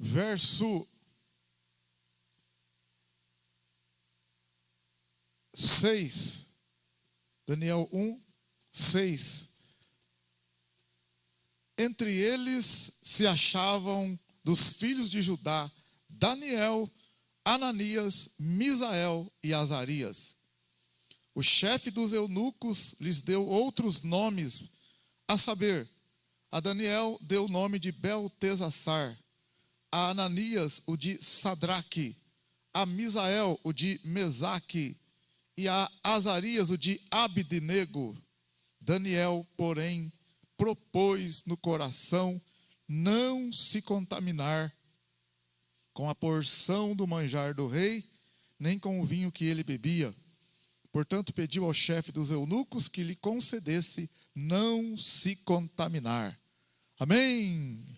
verso 6. Daniel 1, 6. Entre eles se achavam dos filhos de Judá Daniel, Ananias, Misael e Azarias. O chefe dos eunucos lhes deu outros nomes, a saber, a Daniel deu o nome de Beltesassar, a Ananias o de Sadraque, a Misael o de Mesaque e a Azarias o de Abednego. Daniel, porém, propôs no coração não se contaminar com a porção do manjar do rei, nem com o vinho que ele bebia. Portanto, pediu ao chefe dos eunucos que lhe concedesse não se contaminar. Amém?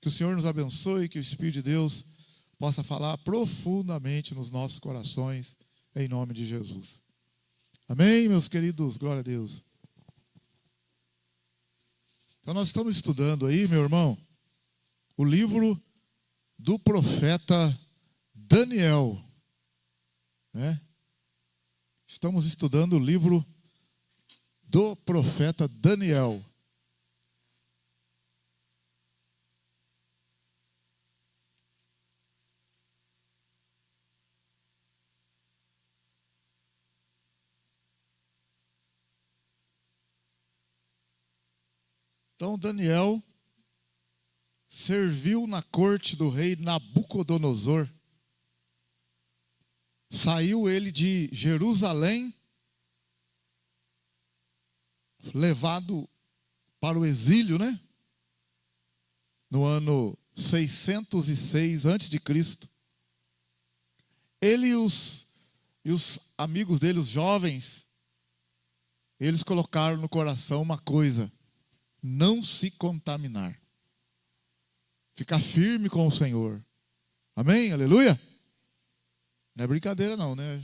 Que o Senhor nos abençoe, que o Espírito de Deus possa falar profundamente nos nossos corações, em nome de Jesus. Amém, meus queridos? Glória a Deus. Então nós estamos estudando aí, meu irmão, o livro do profeta Daniel, né? Estamos estudando o livro do profeta Daniel. Então Daniel serviu na corte do rei Nabucodonosor. Saiu ele de Jerusalém, levado para o exílio, né? No ano 606 a.C. Ele e os amigos dele, os jovens, eles colocaram no coração uma coisa: não se contaminar. Ficar firme com o Senhor. Amém? Aleluia? Não é brincadeira não, né?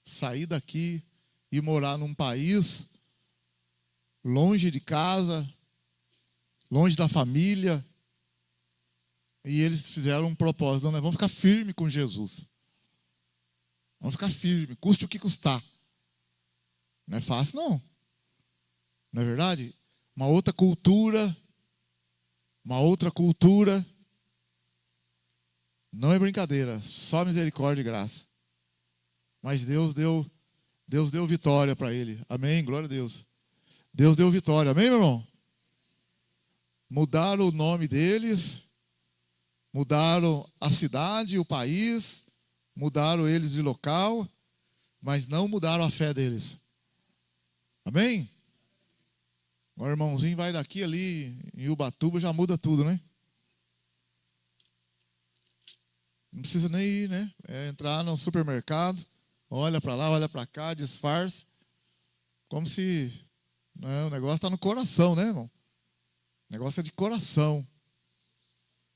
Sair daqui e morar num país longe de casa, longe da família. E eles fizeram um propósito: não, nós vamos ficar firme com Jesus. Vamos ficar firme, custe o que custar. Não é fácil não. Não é verdade? Uma outra cultura. Não é brincadeira, só misericórdia e graça. Mas Deus deu vitória para ele. Amém? Glória a Deus. Deus deu vitória. Amém, meu irmão? Mudaram o nome deles, mudaram a cidade, o país, mudaram eles de local, mas não mudaram a fé deles. Amém? O irmãozinho vai daqui ali em Ubatuba, já muda tudo, né? Não precisa nem ir, né? É entrar no supermercado, olha para lá, olha para cá, disfarça. Como se, né, o negócio está no coração, né, irmão? O negócio é de coração.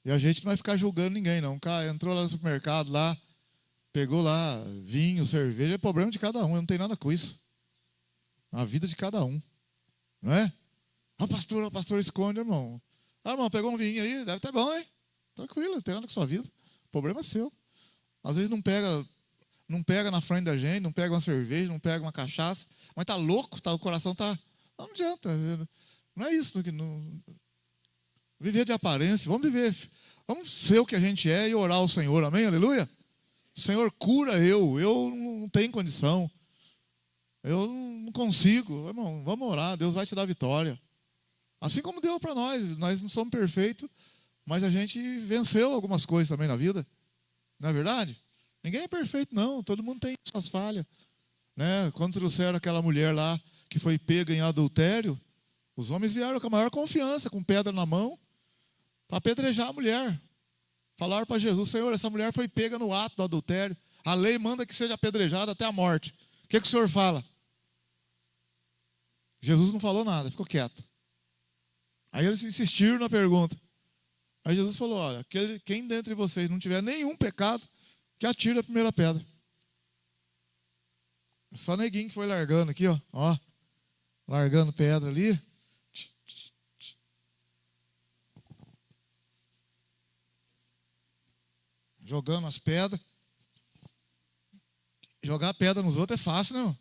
E a gente não vai ficar julgando ninguém, não. O cara entrou lá no supermercado, lá, pegou lá vinho, cerveja, é problema de cada um, eu não tenho nada com isso. A vida de cada um, não é? O pastor esconde, irmão. Irmão, pegou um vinho aí, deve estar bom, hein? Tranquilo, não tem nada com a sua vida. O problema é seu. Às vezes não pega na frente da gente, não pega uma cerveja, não pega uma cachaça, mas tá louco, o coração tá... Não adianta. Não é isso. Não... Viver de aparência, vamos ser o que a gente é e orar ao Senhor, amém? Aleluia? Senhor, cura eu não tenho condição. Eu não consigo. Irmão, vamos orar, Deus vai te dar vitória. Assim como deu para nós não somos perfeitos, mas a gente venceu algumas coisas também na vida. Não é verdade? Ninguém é perfeito, não. Todo mundo tem suas falhas. Né? Quando trouxeram aquela mulher lá que foi pega em adultério, os homens vieram com a maior confiança, com pedra na mão, para apedrejar a mulher. Falaram para Jesus: Senhor, essa mulher foi pega no ato do adultério. A lei manda que seja apedrejada até a morte. O que o senhor fala? Jesus não falou nada, ficou quieto. Aí eles insistiram na pergunta. Aí Jesus falou: olha, quem dentre vocês não tiver nenhum pecado, que atire a primeira pedra. Só neguinho que foi largando aqui, ó. Largando pedra ali. jogando as pedras. Jogar pedra nos outros é fácil, não?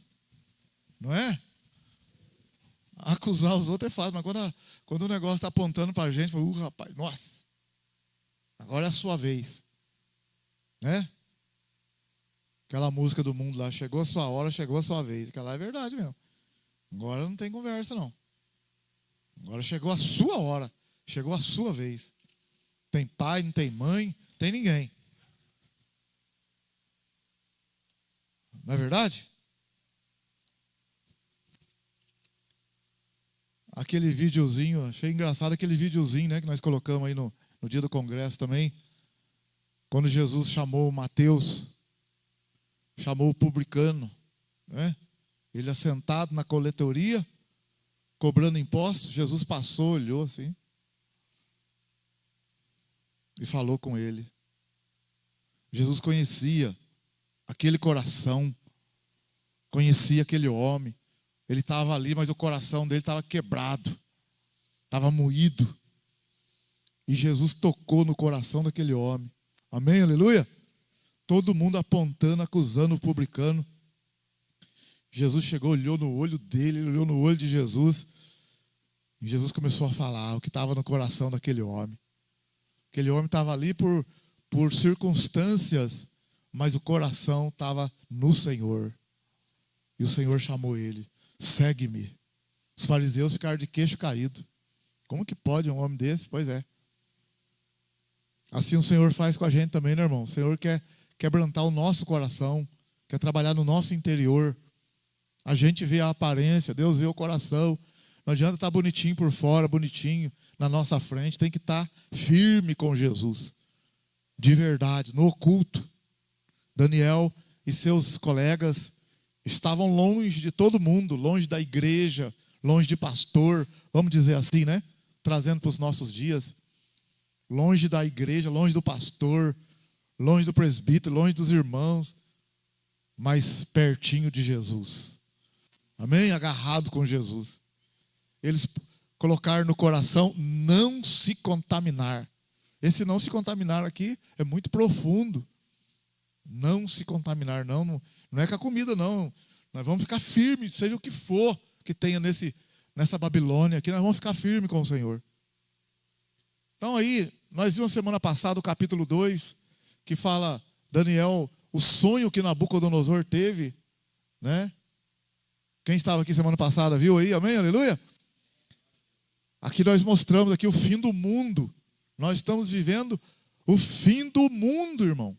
Não é? Acusar os outros é fácil, mas quando o negócio está apontando para a gente, fala, rapaz, nossa, agora é a sua vez. Né? Aquela música do mundo lá, chegou a sua hora, chegou a sua vez. Aquela é verdade mesmo. Agora não tem conversa, não. Agora chegou a sua hora, chegou a sua vez. Tem pai, não tem mãe, tem ninguém. Não é verdade? Aquele videozinho, achei engraçado aquele videozinho, né, que nós colocamos aí no dia do congresso também. Quando Jesus chamou Mateus, chamou o publicano, né? Ele assentado na coletoria, cobrando impostos, Jesus passou, olhou assim e falou com ele. Jesus conhecia aquele coração, conhecia aquele homem. Ele estava ali, mas o coração dele estava quebrado, estava moído. E Jesus tocou no coração daquele homem. Amém, aleluia? Todo mundo apontando, acusando o publicano. Jesus chegou, olhou no olho dele, ele olhou no olho de Jesus. E Jesus começou a falar o que estava no coração daquele homem. Aquele homem estava ali por circunstâncias, mas o coração estava no Senhor. E o Senhor chamou ele. Segue-me. Os fariseus ficaram de queixo caído. Como que pode um homem desse? Pois é. Assim o Senhor faz com a gente também, né, irmão? O Senhor quer quebrantar o nosso coração, quer trabalhar no nosso interior. A gente vê a aparência, Deus vê o coração. Não adianta estar bonitinho por fora, bonitinho na nossa frente. Tem que estar firme com Jesus. De verdade, no oculto. Daniel e seus colegas estavam longe de todo mundo, longe da igreja, longe de pastor, vamos dizer assim, né? Trazendo para os nossos dias. Longe da igreja, longe do pastor, longe do presbítero, longe dos irmãos, mas pertinho de Jesus. Amém? Agarrado com Jesus. Eles colocaram no coração não se contaminar. Esse não se contaminar aqui é muito profundo. Não se contaminar, não é com a comida, não. Nós vamos ficar firmes, seja o que for que tenha nessa Babilônia aqui, nós vamos ficar firmes com o Senhor. Então aí, nós vimos semana passada o capítulo 2, que fala, Daniel, o sonho que Nabucodonosor teve, né? Quem estava aqui semana passada viu aí, amém, aleluia? Aqui nós mostramos aqui o fim do mundo. Nós estamos vivendo o fim do mundo, irmão.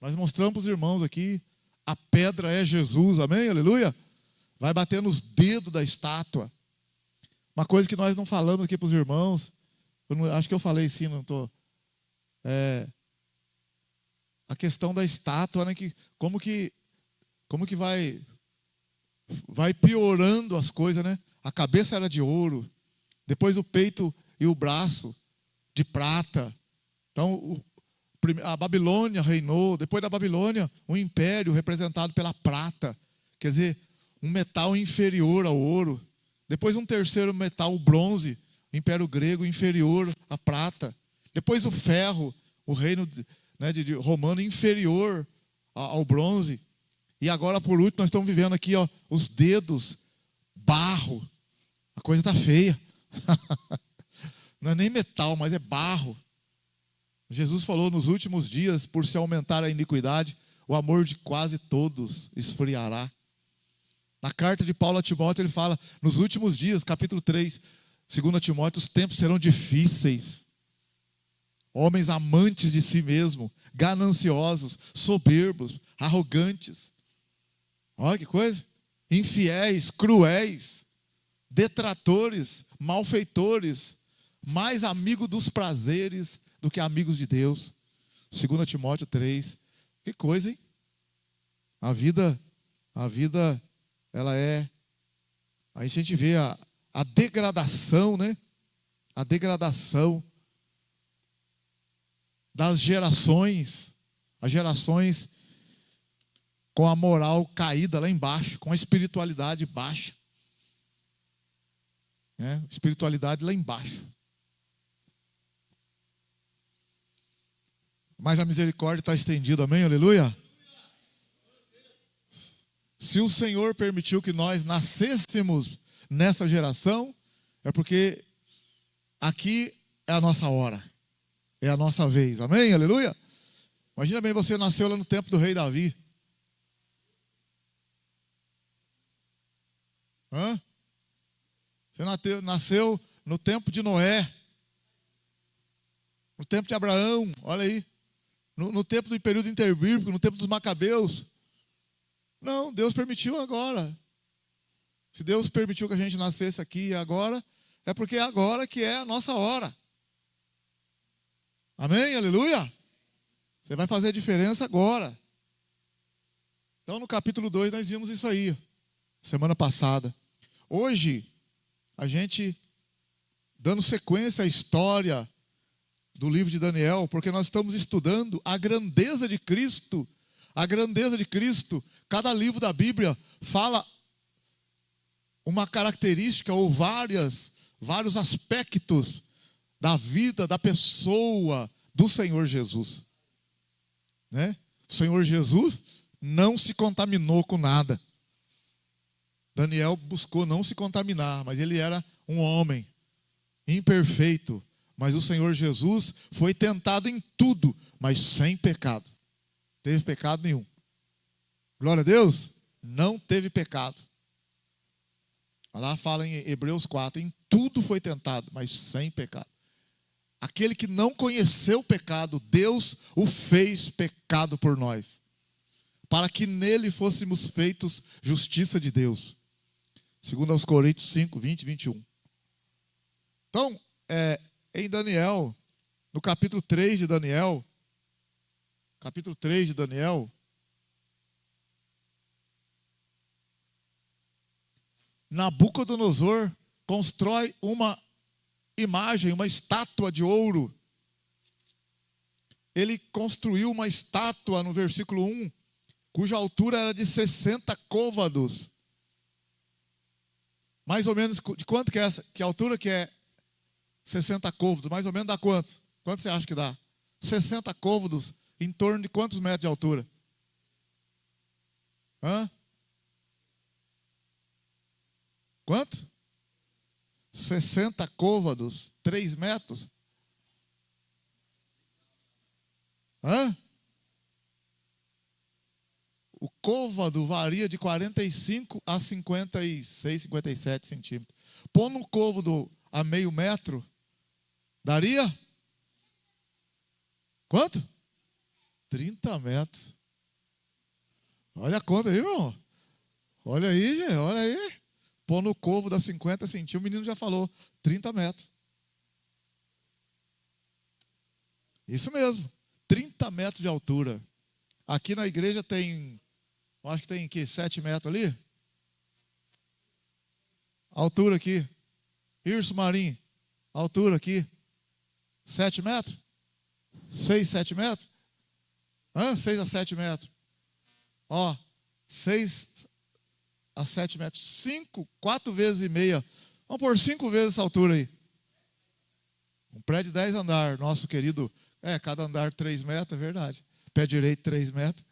Nós mostramos para os irmãos aqui, a pedra é Jesus, amém, aleluia? Vai bater nos dedos da estátua. Uma coisa que nós não falamos aqui para os irmãos, acho que eu falei sim, não estou. A questão da estátua, né? Como que vai piorando as coisas, né? A cabeça era de ouro, depois o peito e o braço de prata. Então a Babilônia reinou. Depois da Babilônia, um império representado pela prata, quer dizer, um metal inferior ao ouro. Depois um terceiro metal, o bronze, Império Grego inferior à prata. Depois o ferro, o reino de romano inferior ao bronze. E agora, por último, nós estamos vivendo aqui, ó, os dedos, barro. A coisa está feia. Não é nem metal, mas é barro. Jesus falou nos últimos dias, por se aumentar a iniquidade, o amor de quase todos esfriará. Na carta de Paulo a Timóteo, ele fala, nos últimos dias, capítulo 3, 2 Timóteo, os tempos serão difíceis. Homens amantes de si mesmo, gananciosos, soberbos, arrogantes. Olha que coisa. Infiéis, cruéis, detratores, malfeitores, mais amigos dos prazeres do que amigos de Deus. 2 Timóteo 3. Que coisa, hein? A vida, ela é... Aí a gente vê a degradação, né? A degradação das gerações. As gerações com a moral caída lá embaixo, com a espiritualidade baixa. Né? Espiritualidade lá embaixo. mas a misericórdia está estendida, amém, aleluia? Se o Senhor permitiu que nós nascêssemos nessa geração, é porque aqui é a nossa hora, é a nossa vez, amém, aleluia? Imagina bem, você nasceu lá no tempo do rei Davi. Você nasceu no tempo de Noé, no tempo de Abraão, olha aí, no tempo do período interbíblico, no tempo dos Macabeus. Não, Deus permitiu agora. Se Deus permitiu que a gente nascesse aqui agora, é porque é agora que é a nossa hora. Amém? Aleluia? Você vai fazer a diferença agora. Então, no capítulo 2, nós vimos isso aí, semana passada. Hoje, a gente, dando sequência à história do livro de Daniel, porque nós estamos estudando a grandeza de Cristo. A grandeza de Cristo. Cada livro da Bíblia fala uma característica ou vários aspectos da vida, da pessoa do Senhor Jesus. Né? O Senhor Jesus não se contaminou com nada. Daniel buscou não se contaminar, mas ele era um homem imperfeito. Mas o Senhor Jesus foi tentado em tudo, mas sem pecado. Não teve pecado nenhum. Glória a Deus, não teve pecado. Lá fala em Hebreus 4, em tudo foi tentado, mas sem pecado. Aquele que não conheceu o pecado, Deus o fez pecado por nós, para que nele fôssemos feitos justiça de Deus. Segundo aos Coríntios 5, 20 e 21. Então, em Daniel, no capítulo 3 de Daniel, Nabucodonosor constrói uma imagem, uma estátua de ouro. Ele construiu uma estátua no versículo 1, cuja altura era de 60 côvados. Mais ou menos, de quanto que é essa? Que altura que é 60 côvados? Mais ou menos dá quanto? Quanto você acha que dá? 60 côvados, em torno de quantos metros de altura? Quanto? 60 côvados, 3 metros? O côvado varia de 45 a 56, 57 centímetros. Pondo um côvado a meio metro, daria? Quanto? 30 metros. Olha a conta aí, irmão. Olha aí, gente, olha aí. Pondo o côvado a 50 centímetros, o menino já falou, 30 metros. Isso mesmo, 30 metros de altura. Aqui na igreja tem, acho que tem aqui 7 metros ali. Altura aqui. Irso Marim, altura aqui. 7 metros? 6, 7 metros? 6 a 7 metros. 6 a 7 metros. 4 vezes e meia. Vamos por 5 vezes essa altura aí. Um prédio de 10 andares. Nosso querido, cada andar 3 metros, é verdade. Pé direito 3 metros.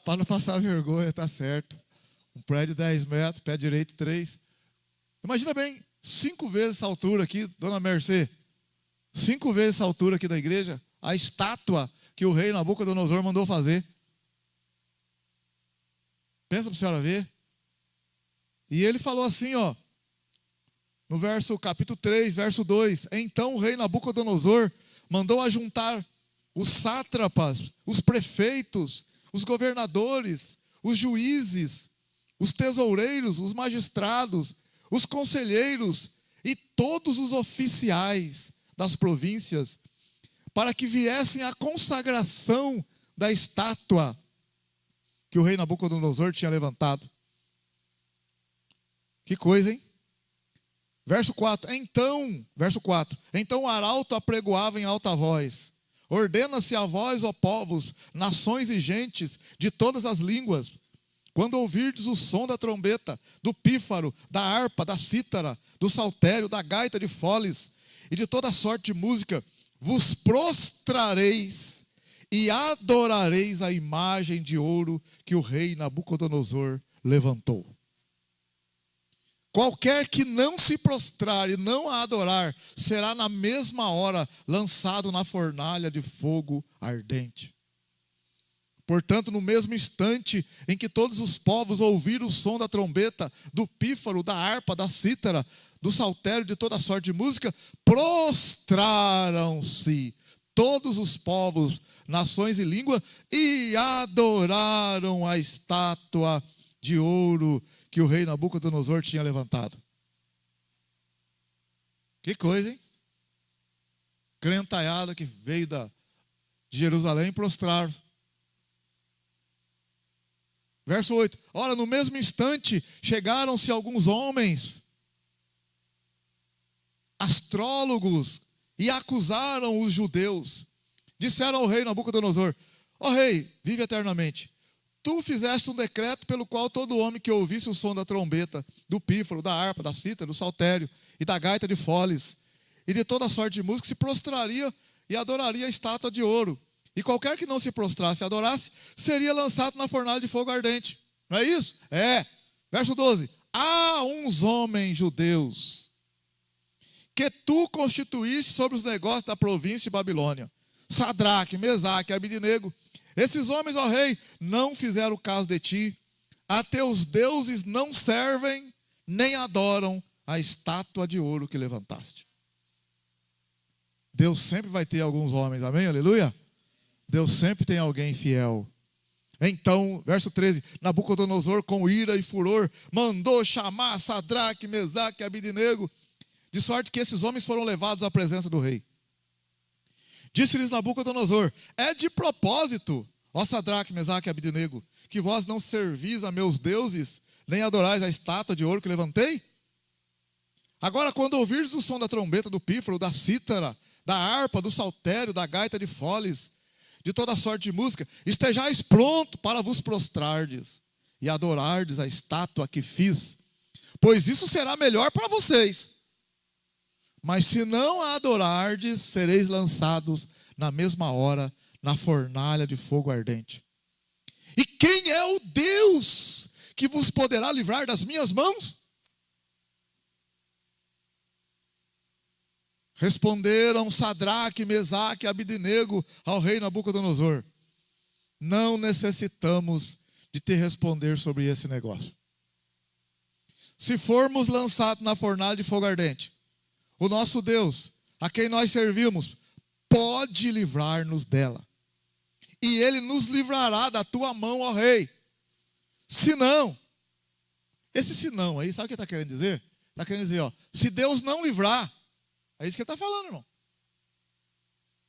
Para não passar vergonha, tá certo. Um prédio de 10 metros, pé direito 3. Imagina bem, 5 vezes essa altura aqui, dona Mercê. 5 vezes essa altura aqui da igreja. A estátua que o rei Nabucodonosor mandou fazer. Pensa para a senhora ver. E ele falou assim, no capítulo 3, verso 2. Então o rei Nabucodonosor mandou ajuntar os sátrapas, os prefeitos, os governadores, os juízes, os tesoureiros, os magistrados, os conselheiros e todos os oficiais das províncias, para que viessem à consagração da estátua que o rei Nabucodonosor tinha levantado. Que coisa, hein? Verso 4. Então o arauto apregoava em alta voz: ordena-se a vós, ó povos, nações e gentes de todas as línguas, quando ouvirdes o som da trombeta, do pífaro, da harpa, da cítara, do saltério, da gaita de foles, e de toda sorte de música, vos prostrareis e adorareis a imagem de ouro que o rei Nabucodonosor levantou. Qualquer que não se prostrar e não a adorar, será na mesma hora lançado na fornalha de fogo ardente. Portanto, no mesmo instante em que todos os povos ouviram o som da trombeta, do pífaro, da harpa, da cítara, do saltério, de toda sorte de música, prostraram-se todos os povos, nações e língua, e adoraram a estátua de ouro que o rei Nabucodonosor tinha levantado. Que coisa, hein? Crentaiada que veio de Jerusalém prostraram. Verso 8. Ora, no mesmo instante, chegaram-se alguns homens, astrólogos, e acusaram os judeus. Disseram ao rei Nabucodonosor: ó rei, vive eternamente. Tu fizeste um decreto pelo qual todo homem que ouvisse o som da trombeta, do pífaro, da harpa, da cítara, do saltério e da gaita de foles, e de toda sorte de música, se prostraria e adoraria a estátua de ouro. E qualquer que não se prostrasse e adorasse, seria lançado na fornalha de fogo ardente. Não é isso? É. Verso 12. Há uns homens judeus que tu constituíste sobre os negócios da província de Babilônia. Sadraque, Mesaque e Abidnego. Esses homens, ó rei, não fizeram caso de ti. A teus deuses não servem, nem adoram a estátua de ouro que levantaste. Deus sempre vai ter alguns homens, amém? Aleluia? Deus sempre tem alguém fiel. Então, verso 13, Nabucodonosor, com ira e furor, mandou chamar Sadraque, Mesaque e Abidnego, de sorte que esses homens foram levados à presença do rei. Disse-lhes Nabucodonosor: é de propósito, ó Sadraque, Mesaque e Abidnego, que vós não servis a meus deuses, nem adorais a estátua de ouro que levantei? Agora, quando ouvirdes o som da trombeta, do pífaro, da cítara, da harpa, do saltério, da gaita de foles, de toda sorte de música, estejais pronto para vos prostrardes e adorardes a estátua que fiz, pois isso será melhor para vocês. Mas se não a adorardes, sereis lançados na mesma hora na fornalha de fogo ardente. E quem é o Deus que vos poderá livrar das minhas mãos? Responderam Sadraque, Mesaque e Abidnego ao rei Nabucodonosor: não necessitamos de te responder sobre esse negócio. Se formos lançados na fornalha de fogo ardente, o nosso Deus, a quem nós servimos, pode livrar-nos dela. E ele nos livrará da tua mão, ó rei. Se não, esse se não aí, sabe o que ele está querendo dizer? Está querendo dizer, ó, se Deus não livrar, é isso que ele está falando, irmão.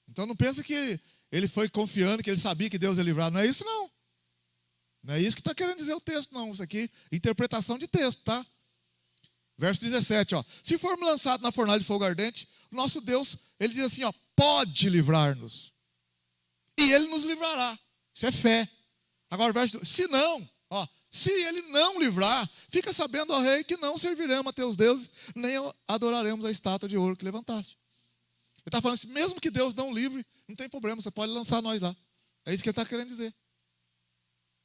Então não pensa que ele foi confiando, que ele sabia que Deus ia livrar. Não é isso, não. Não é isso que está querendo dizer o texto, não. Isso aqui é interpretação de texto, tá? Verso 17, ó. Se formos lançados na fornalha de fogo ardente, o nosso Deus, ele diz assim, ó, pode livrar-nos. E ele nos livrará. Isso é fé. Agora, verso, se não, ó, se ele não livrar, fica sabendo, ó rei, que não serviremos a teus deuses, nem adoraremos a estátua de ouro que levantaste. Ele está falando assim, mesmo que Deus não livre, não tem problema, você pode lançar nós lá. É isso que ele está querendo dizer.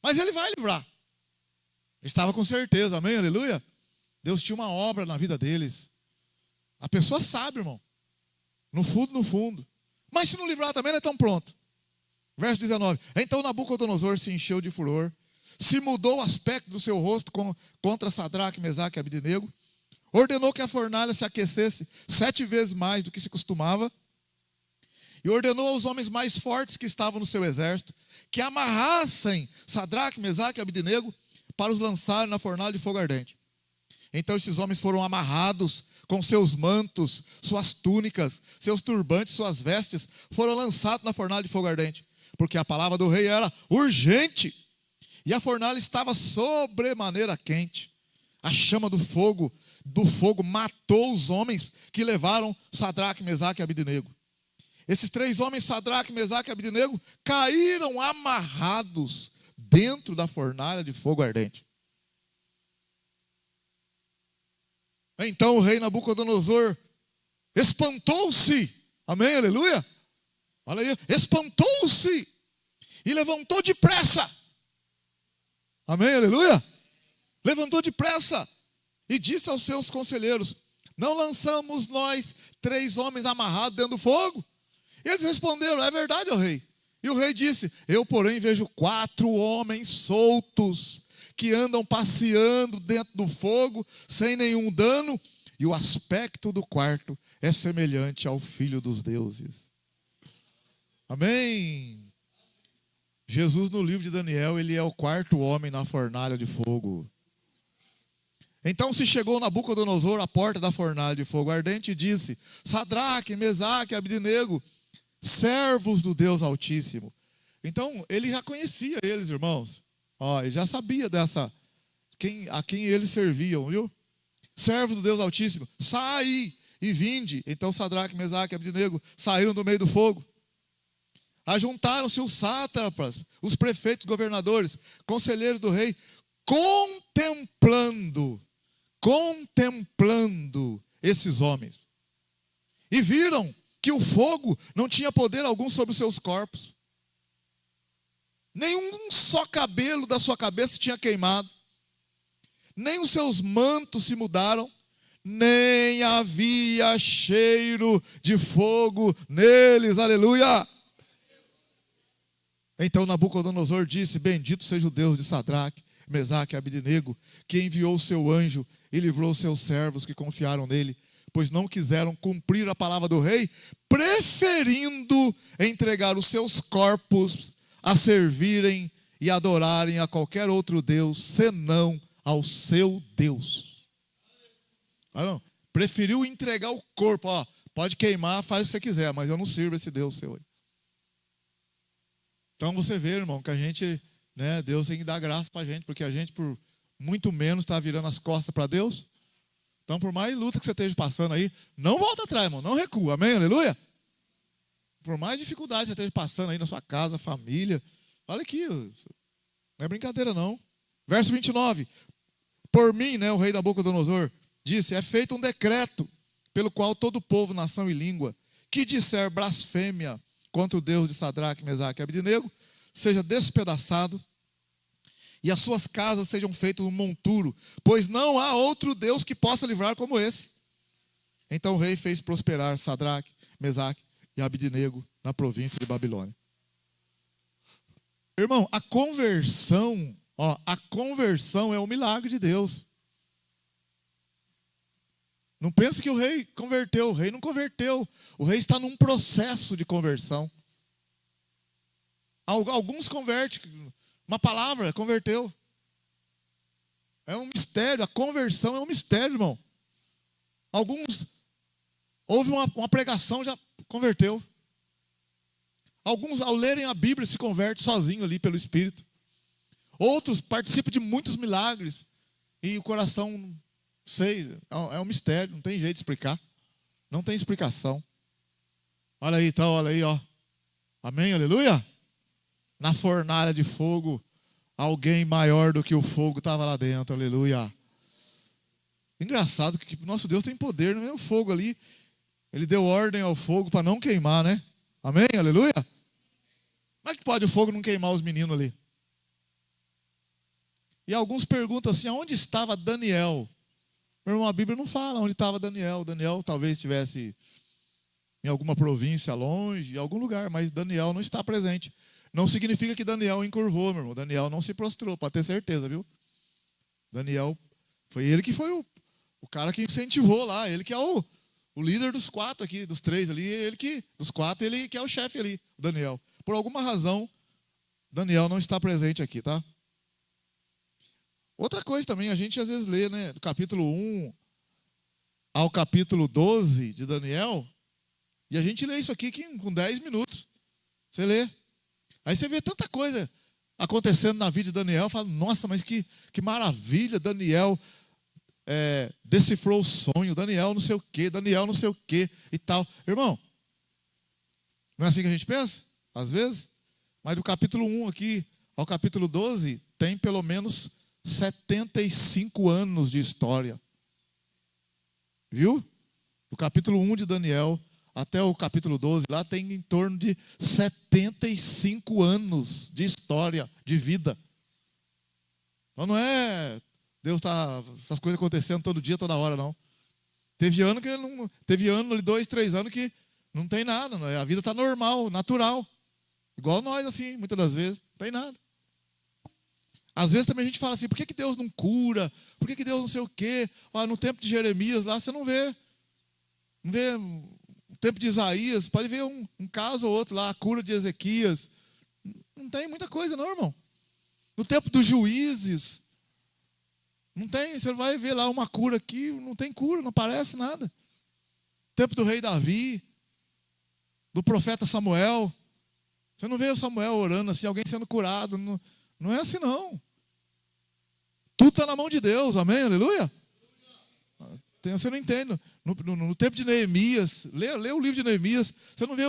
Mas ele vai livrar. Ele estava com certeza, amém, aleluia? Deus tinha uma obra na vida deles. A pessoa sabe, irmão. No fundo, no fundo. Mas se não livrar também, não é tão pronto. Verso 19. Então Nabucodonosor se encheu de furor, se mudou o aspecto do seu rosto contra Sadraque, Mesaque e Abidnego, ordenou que a fornalha se aquecesse 7 vezes mais do que se costumava, e ordenou aos homens mais fortes que estavam no seu exército que amarrassem Sadraque, Mesaque e Abidnego para os lançarem na fornalha de fogo ardente. Então esses homens foram amarrados com seus mantos, suas túnicas, seus turbantes, suas vestes, foram lançados na fornalha de fogo ardente, porque a palavra do rei era urgente, e a fornalha estava sobremaneira quente. A chama do fogo matou os homens que levaram Sadraque, Mesaque e Abidnego. Esses 3 homens, Sadraque, Mesaque e Abidnego, caíram amarrados dentro da fornalha de fogo ardente. Então o rei Nabucodonosor espantou-se. Amém, aleluia? Olha aí, espantou-se e levantou depressa. Amém, aleluia? Levantou depressa e disse aos seus conselheiros: não lançamos nós 3 homens amarrados dentro do fogo? E eles responderam: é verdade, ó rei. E o rei disse: eu, porém, vejo 4 homens soltos que andam passeando dentro do fogo sem nenhum dano, e o aspecto do quarto é semelhante ao Filho dos deuses. Amém. Jesus, no livro de Daniel, ele é o 4º homem na fornalha de fogo. Então se chegou Nabucodonosor à porta da fornalha de fogo ardente e disse: Sadraque, Mesaque, Abdenego, servos do Deus Altíssimo. Então ele já conhecia eles, irmãos. Ele já sabia a quem eles serviam, viu? Servos do Deus Altíssimo, sai e vinde. Então Sadraque, Mesaque e Abdenego saíram do meio do fogo. Ajuntaram-se os sátrapas, os prefeitos, governadores, conselheiros do rei, contemplando esses homens. E viram que o fogo não tinha poder algum sobre os seus corpos. Nenhum só cabelo da sua cabeça tinha queimado. Nem os seus mantos se mudaram. Nem havia cheiro de fogo neles. Aleluia! Então Nabucodonosor disse: bendito seja o Deus de Sadraque, Mesaque e Abdenego, que enviou o seu anjo e livrou os seus servos que confiaram nele, pois não quiseram cumprir a palavra do rei, preferindo entregar os seus corpos a servirem e adorarem a qualquer outro Deus, senão ao seu Deus. Preferiu entregar o corpo. Pode queimar, faz o que você quiser, mas eu não sirvo esse Deus seu aí. Então você vê, irmão, que a gente, Deus tem que dar graça para a gente, porque a gente, por muito menos, está virando as costas para Deus. Então, por mais luta que você esteja passando aí, não volta atrás, irmão, não recua, amém, aleluia? Por mais dificuldade que você esteja passando aí na sua casa, família, olha aqui, não é brincadeira não. Verso 29, por mim, o rei Nabucodonosor disse: é feito um decreto, pelo qual todo povo, nação e língua, que disser blasfêmia contra o Deus de Sadraque, Mesaque e Abdenego, seja despedaçado, e as suas casas sejam feitas um monturo, pois não há outro Deus que possa livrar como esse. Então o rei fez prosperar Sadraque, Mesaque e Abdenego na província de Babilônia. Irmão, a conversão é um milagre de Deus. Não pense que o rei converteu, o rei não converteu. O rei está num processo de conversão. Alguns convertem, uma palavra, converteu. É um mistério, a conversão é um mistério, irmão. Alguns, houve uma pregação, já converteu. Alguns, ao lerem a Bíblia, se convertem sozinho ali pelo Espírito. Outros participam de muitos milagres e o coração, não sei, é um mistério, não tem jeito de explicar. Não tem explicação. Olha aí, então, olha aí, ó. Amém, aleluia? Na fornalha de fogo, alguém maior do que o fogo estava lá dentro, aleluia. Engraçado que nosso Deus tem poder, não é o fogo ali. Ele deu ordem ao fogo para não queimar, né? Amém, aleluia? Como é que pode o fogo não queimar os meninos ali? E alguns perguntam assim: aonde estava Daniel? Meu irmão, a Bíblia não fala onde estava Daniel. Daniel talvez estivesse em alguma província longe, em algum lugar, mas Daniel não está presente. Não significa que Daniel encurvou, meu irmão. Daniel não se prostrou, pode ter certeza, viu? Daniel, foi ele que foi o cara que incentivou lá, ele que é o líder dos 4 aqui, dos 3 ali, dos 4, ele que é o chefe ali, Daniel. Por alguma razão, Daniel não está presente aqui, tá? Outra coisa também, a gente às vezes lê, do capítulo 1 ao capítulo 12 de Daniel, e a gente lê isso aqui com 10 minutos. Você lê. Aí você vê tanta coisa acontecendo na vida de Daniel, fala: nossa, mas que maravilha, Daniel decifrou o sonho, Daniel não sei o quê, Daniel não sei o quê e tal. Irmão, não é assim que a gente pensa? Às vezes? Mas do capítulo 1 aqui ao capítulo 12 tem pelo menos 75 anos de história. Viu? do capítulo 1 de Daniel até o capítulo 12, lá tem em torno de 75 anos de história, de vida. Então não é Deus tá essas coisas acontecendo todo dia, toda hora, não. Teve ano que não, teve ano, 2, 3 anos que não tem nada, não é? A vida está normal, natural. Igual nós, assim, muitas das vezes, não tem nada. Às vezes também a gente fala assim, por que Deus não cura? Por que Deus não sei o quê? Olha, no tempo de Jeremias lá, você não vê. Não vê. No tempo de Isaías, pode ver um caso ou outro lá, a cura de Ezequias. Não tem muita coisa, não, irmão. No tempo dos juízes, não tem, você vai ver lá uma cura aqui, não tem cura, não aparece nada. No tempo do rei Davi, do profeta Samuel, você não vê o Samuel orando assim, alguém sendo curado, não é assim não. Tudo está na mão de Deus, amém, aleluia? Você não entende. No tempo de Neemias, lê o livro de Neemias, você não vê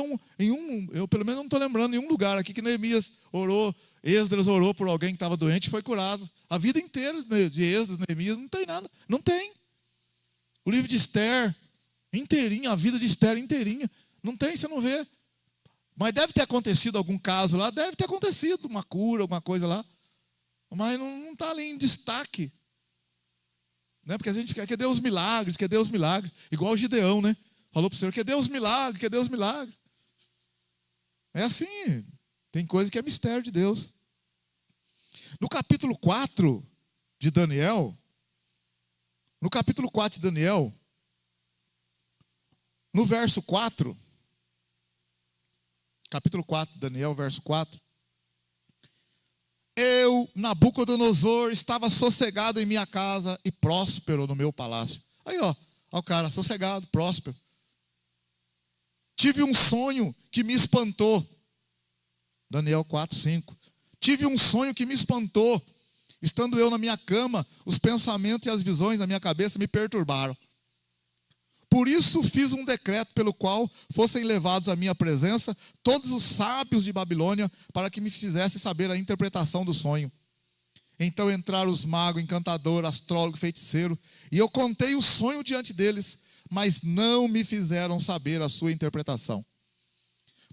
eu pelo menos não estou lembrando em um lugar aqui que Neemias orou, Esdras orou por alguém que estava doente e foi curado. A vida inteira de Esdras, Neemias, não tem nada, não tem. O livro de Esther, inteirinho, a vida de Esther inteirinha, não tem, você não vê. Mas deve ter acontecido algum caso lá, deve ter acontecido uma cura, alguma coisa lá, mas não está ali em destaque. Né? Porque a gente quer Deus milagres, quer Deus milagres. Igual o Gideão, né? Falou para o Senhor, quer Deus milagre, quer Deus milagre. É assim, tem coisa que é mistério de Deus. No capítulo 4 de Daniel, no verso 4, capítulo 4 de Daniel, verso 4, eu, Nabucodonosor, estava sossegado em minha casa e próspero no meu palácio. Aí, ó o cara, sossegado, próspero. Tive um sonho que me espantou. Daniel 4, 5. Tive um sonho que me espantou. Estando eu na minha cama, os pensamentos e as visões na minha cabeça me perturbaram. Por isso fiz um decreto pelo qual fossem levados à minha presença todos os sábios de Babilônia para que me fizessem saber a interpretação do sonho. Então entraram os magos, encantador, astrólogo, feiticeiro, e eu contei o sonho diante deles, mas não me fizeram saber a sua interpretação.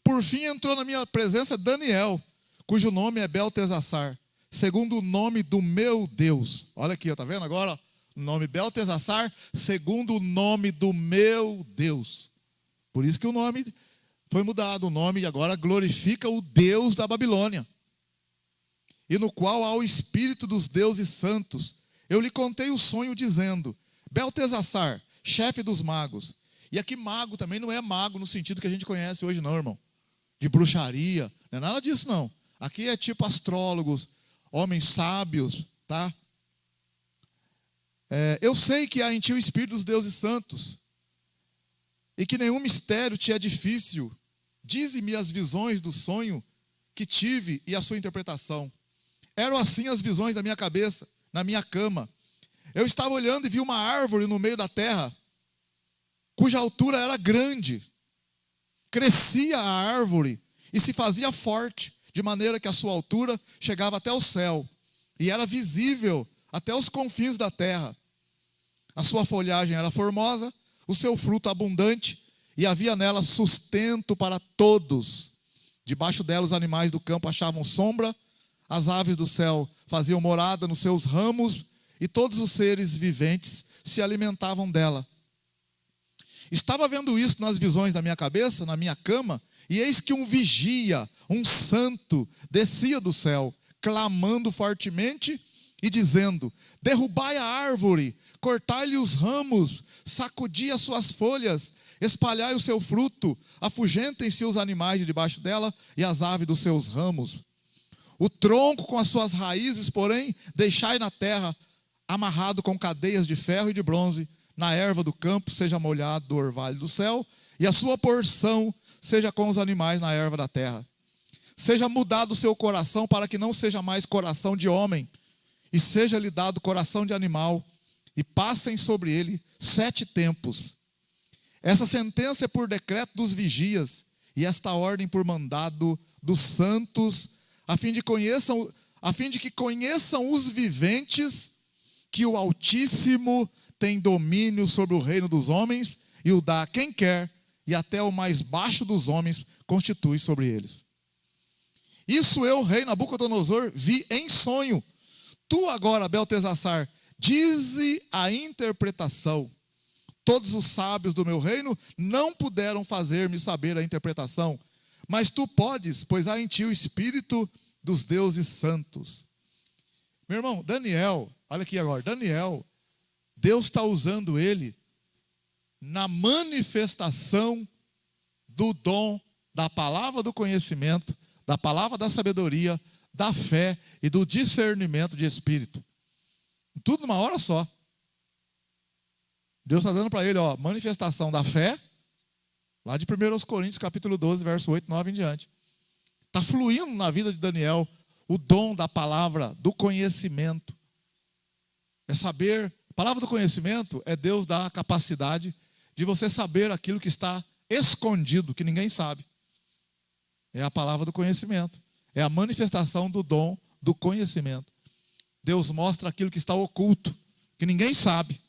Por fim entrou na minha presença Daniel, cujo nome é Beltesassar, segundo o nome do meu Deus. Olha aqui, tá vendo agora? O nome Beltesassar, segundo o nome do meu Deus. Por isso que o nome foi mudado. O nome agora glorifica o Deus da Babilônia. E no qual há o espírito dos deuses santos. Eu lhe contei o sonho dizendo, Beltesassar, chefe dos magos. E aqui mago também não é mago no sentido que a gente conhece hoje não, irmão. De bruxaria, não é nada disso não. Aqui é tipo astrólogos, homens sábios, tá? Eu sei que há em ti o Espírito dos deuses santos, e que nenhum mistério te é difícil. Dize-me as visões do sonho que tive e a sua interpretação. Eram assim as visões da minha cabeça, na minha cama. Eu estava olhando e vi uma árvore no meio da terra, cuja altura era grande. Crescia a árvore e se fazia forte, de maneira que a sua altura chegava até o céu, e era visível até os confins da terra. A sua folhagem era formosa, o seu fruto abundante, e havia nela sustento para todos. Debaixo dela os animais do campo achavam sombra, as aves do céu faziam morada nos seus ramos, e todos os seres viventes se alimentavam dela. Estava vendo isso nas visões da minha cabeça, na minha cama, e eis que um vigia, um santo, descia do céu, clamando fortemente e dizendo, derrubai a árvore, cortai-lhe os ramos, sacudi as suas folhas, espalhai o seu fruto, afugentem-se os animais de debaixo dela e as aves dos seus ramos. O tronco com as suas raízes, porém, deixai na terra, amarrado com cadeias de ferro e de bronze, na erva do campo seja molhado do orvalho do céu, e a sua porção seja com os animais na erva da terra. Seja mudado o seu coração para que não seja mais coração de homem, e seja-lhe dado coração de animal, e passem sobre ele 7 tempos. Essa sentença é por decreto dos vigias, e esta ordem por mandado dos santos, a fim de que conheçam os viventes que o Altíssimo tem domínio sobre o reino dos homens e o dá a quem quer, e até o mais baixo dos homens constitui sobre eles. Isso eu, rei Nabucodonosor, vi em sonho. Tu agora, Beltesassar, dize a interpretação. Todos os sábios do meu reino não puderam fazer-me saber a interpretação, mas tu podes, pois há em ti o espírito dos deuses santos. Meu irmão, Daniel, olha aqui agora, Daniel, Deus está usando ele na manifestação do dom da palavra do conhecimento, da palavra da sabedoria, da fé e do discernimento de espírito. Tudo numa hora só. Deus está dando para ele, manifestação da fé, lá de 1 Coríntios, capítulo 12, verso 8, 9 em diante. Está fluindo na vida de Daniel o dom da palavra do conhecimento. É saber, a palavra do conhecimento é Deus dar a capacidade de você saber aquilo que está escondido, que ninguém sabe. É a palavra do conhecimento. É a manifestação do dom do conhecimento. Deus mostra aquilo que está oculto, que ninguém sabe.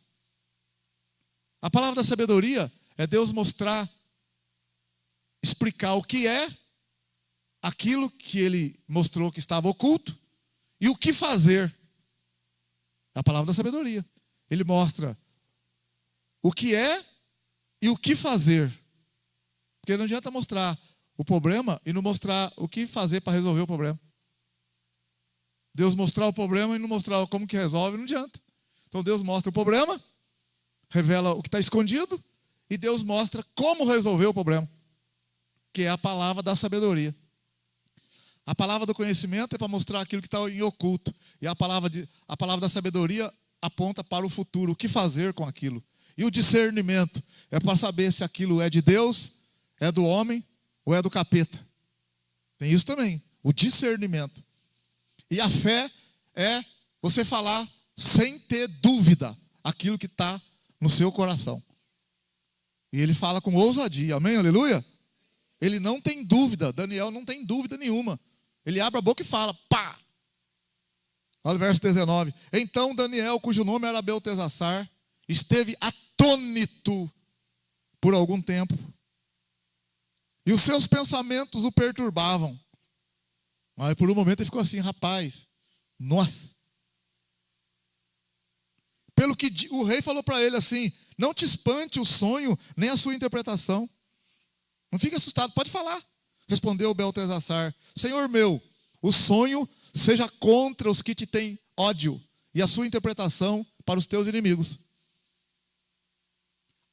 A palavra da sabedoria é Deus mostrar, explicar o que é aquilo que ele mostrou que estava oculto e o que fazer. É a palavra da sabedoria. Ele mostra o que é e o que fazer. Porque não adianta mostrar o problema e não mostrar o que fazer para resolver o problema. Deus mostrar o problema e não mostrar como que resolve, não adianta. Então Deus mostra o problema, revela o que está escondido, e Deus mostra como resolver o problema, que é a palavra da sabedoria. A palavra do conhecimento é para mostrar aquilo que está em oculto, e a palavra da sabedoria aponta para o futuro, o que fazer com aquilo. E o discernimento é para saber se aquilo é de Deus, é do homem ou é do capeta. Tem isso também, o discernimento. E a fé é você falar sem ter dúvida aquilo que está no seu coração. E ele fala com ousadia, amém, aleluia? Ele não tem dúvida, Daniel não tem dúvida nenhuma. Ele abre a boca e fala, pá! Olha o verso 19. Então Daniel, cujo nome era Beltesassar, esteve atônito por algum tempo. E os seus pensamentos o perturbavam. Mas por um momento ele ficou assim, rapaz, nossa. Pelo que o rei falou para ele assim, não te espante o sonho, nem a sua interpretação. Não fique assustado, pode falar. Respondeu Beltesassar, Senhor meu, o sonho seja contra os que te têm ódio, e a sua interpretação para os teus inimigos.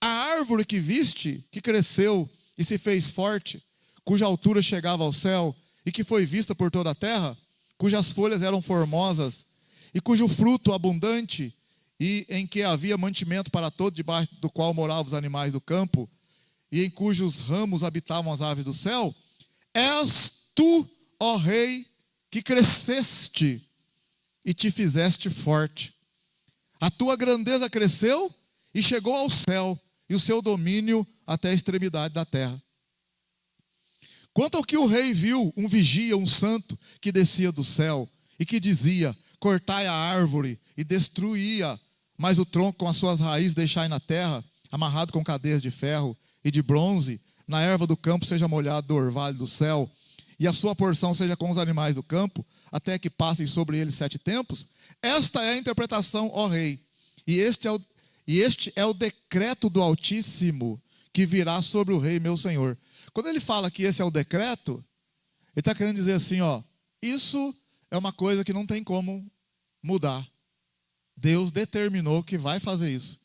A árvore que viste, que cresceu e se fez forte, cuja altura chegava ao céu, e que foi vista por toda a terra, cujas folhas eram formosas, e cujo fruto abundante, e em que havia mantimento para todo, debaixo do qual moravam os animais do campo, e em cujos ramos habitavam as aves do céu, és tu, ó rei, que cresceste e te fizeste forte. A tua grandeza cresceu e chegou ao céu, e o seu domínio até a extremidade da terra. Quanto ao que o rei viu, um vigia, um santo, que descia do céu, e que dizia, cortai a árvore, e destruía, mas o tronco com as suas raízes deixai na terra, amarrado com cadeias de ferro e de bronze, na erva do campo seja molhado do orvalho do céu, e a sua porção seja com os animais do campo, até que passem sobre ele 7 tempos. Esta é a interpretação, ó rei, e este é o decreto do Altíssimo, que virá sobre o rei meu senhor. Quando ele fala que esse é o decreto, ele está querendo dizer assim, isso é uma coisa que não tem como mudar. Deus determinou que vai fazer isso.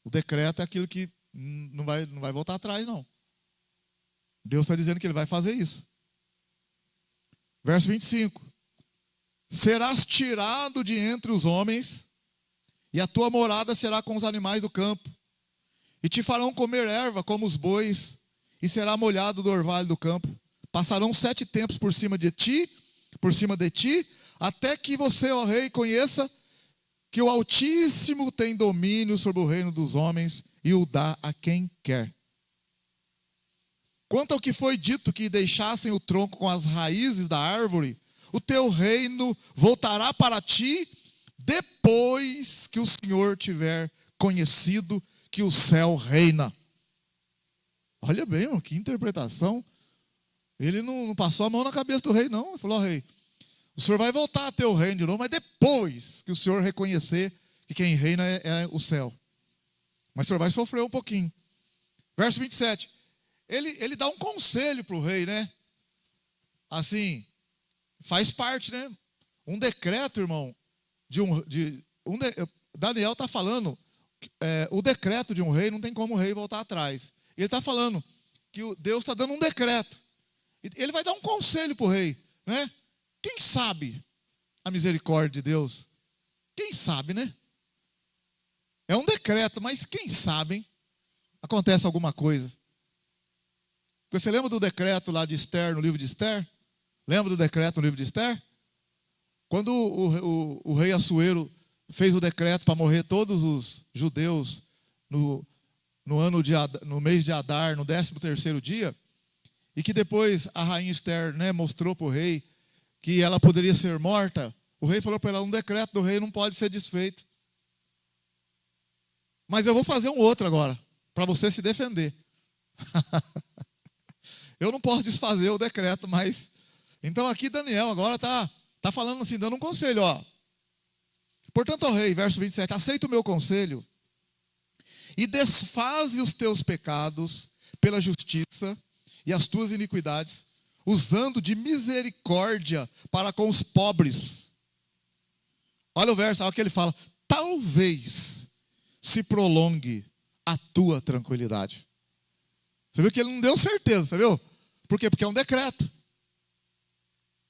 O decreto é aquilo que não vai voltar atrás, não. Deus está dizendo que ele vai fazer isso. Verso 25. Serás tirado de entre os homens, e a tua morada será com os animais do campo. E te farão comer erva como os bois, e será molhado do orvalho do campo. Passarão 7 tempos por cima de ti, até que você, ó rei, conheça que o Altíssimo tem domínio sobre o reino dos homens e o dá a quem quer. Quanto ao que foi dito que deixassem o tronco com as raízes da árvore, o teu reino voltará para ti depois que o Senhor tiver conhecido que o céu reina. Olha bem, irmão, que interpretação. Ele não passou a mão na cabeça do rei, não. Ele falou: rei, o senhor vai voltar a ter o reino de novo, mas depois que o senhor reconhecer que quem reina é o céu. Mas o senhor vai sofrer um pouquinho. Verso 27. Ele dá um conselho para o rei, né? Assim, faz parte, né? Um decreto, irmão, Daniel está falando, o decreto de um rei não tem como o rei voltar atrás. Ele está falando que Deus está dando um decreto. Ele vai dar um conselho para o rei, né? Quem sabe a misericórdia de Deus? Quem sabe, né? É um decreto, mas quem sabe, hein? Acontece alguma coisa. Você lembra do decreto lá de Esther, no livro de Esther? Lembra do decreto no livro de Esther? Quando o rei Assuero fez o decreto para morrer todos os judeus no mês de Adar, no 13º dia, e que depois a rainha Esther, né, mostrou para o rei que ela poderia ser morta, o rei falou para ela: um decreto do rei não pode ser desfeito. Mas eu vou fazer um outro agora, para você se defender. Eu não posso desfazer o decreto, mas... Então aqui Daniel agora está falando assim, dando um conselho, ó. Portanto, ó rei, verso 27, aceita o meu conselho e desfaze os teus pecados pela justiça e as tuas iniquidades, usando de misericórdia para com os pobres. Olha o verso, olha o que ele fala: talvez se prolongue a tua tranquilidade. Você viu que ele não deu certeza, você viu? Por quê? Porque é um decreto.